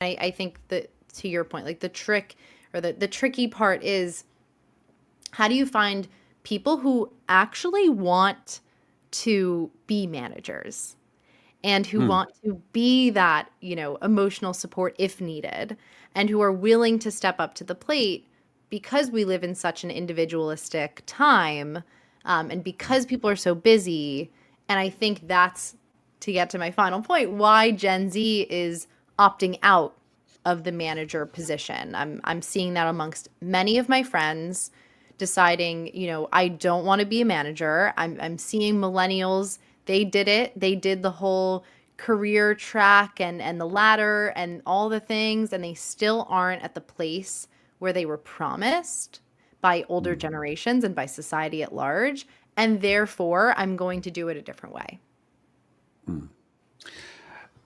I think that, to your point, like the trick or the tricky part is, how do you find people who actually want to be managers and who Mm. want to be that, emotional support if needed, and who are willing to step up to the plate, because we live in such an individualistic time, and because people are so busy. And I think that's, to get to my final point, why Gen Z is opting out of the manager position. I'm seeing that amongst many of my friends, deciding, I don't want to be a manager. I'm seeing millennials, they did it. They did the whole career track and the ladder and all the things, and they still aren't at the place where they were promised by older Mm. generations and by society at large. And therefore, I'm going to do it a different way. Mm.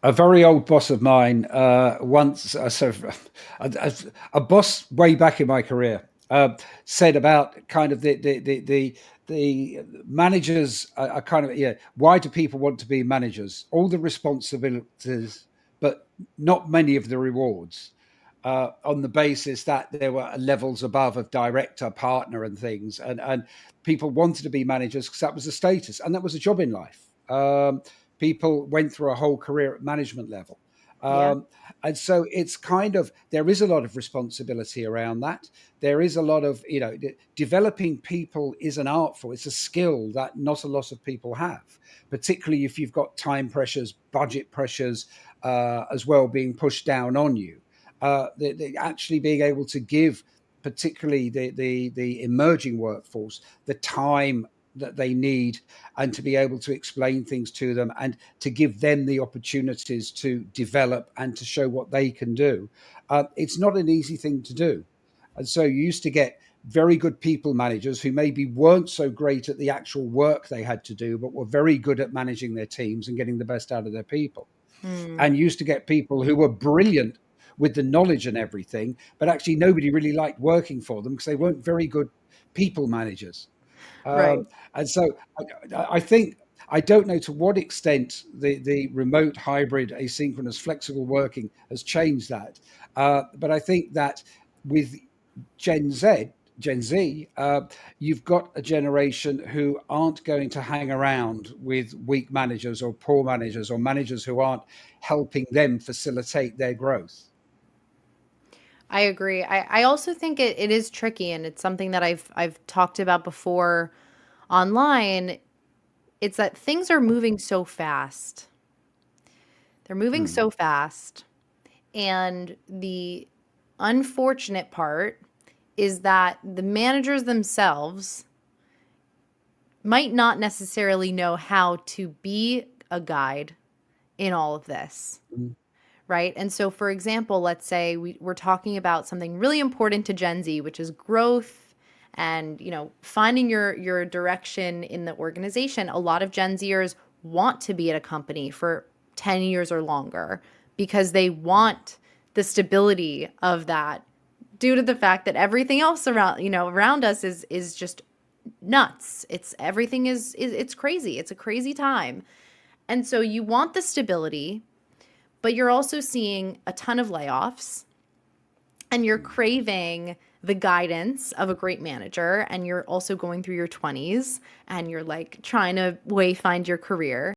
A very old boss of mine once, a boss way back in my career, said about kind of the managers are kind of, yeah. Why do people want to be managers? All the responsibilities, but not many of the rewards. On the basis that there were levels above of director, partner, and things, and people wanted to be managers because that was a status and that was a job in life. People went through a whole career at management level. Yeah. And so it's kind of, there is a lot of responsibility around that. There is a lot of, developing people is an art form. It's a skill that not a lot of people have, particularly if you've got time pressures, budget pressures, as well, being pushed down on you. Actually being able to give, particularly the emerging workforce, the time that they need, and to be able to explain things to them and to give them the opportunities to develop and to show what they can do. It's not an easy thing to do. And so you used to get very good people managers who maybe weren't so great at the actual work they had to do, but were very good at managing their teams and getting the best out of their people. Hmm. And used to get people who were brilliant with the knowledge and everything, but actually nobody really liked working for them because they weren't very good people managers. Right. Um, and so I think, I don't know to what extent the remote, hybrid, asynchronous, flexible working has changed that. But I think that with Gen Z, Gen Z, you've got a generation who aren't going to hang around with weak managers or poor managers or managers who aren't helping them facilitate their growth. I agree. I also think it is tricky, and it's something that I've talked about before online. It's that things are moving so fast. They're moving Mm, so fast. And the unfortunate part is that the managers themselves might not necessarily know how to be a guide in all of this. mm, Right. And so, for example, let's say we're talking about something really important to Gen Z, which is growth and, finding your direction in the organization. A lot of Gen Zers want to be at a company for 10 years or longer because they want the stability of that, due to the fact that everything else around us is just nuts. It's everything is it's crazy. It's a crazy time. And so you want the stability, but you're also seeing a ton of layoffs, and you're mm. craving the guidance of a great manager, and you're also going through your 20s, and you're like trying to find your career.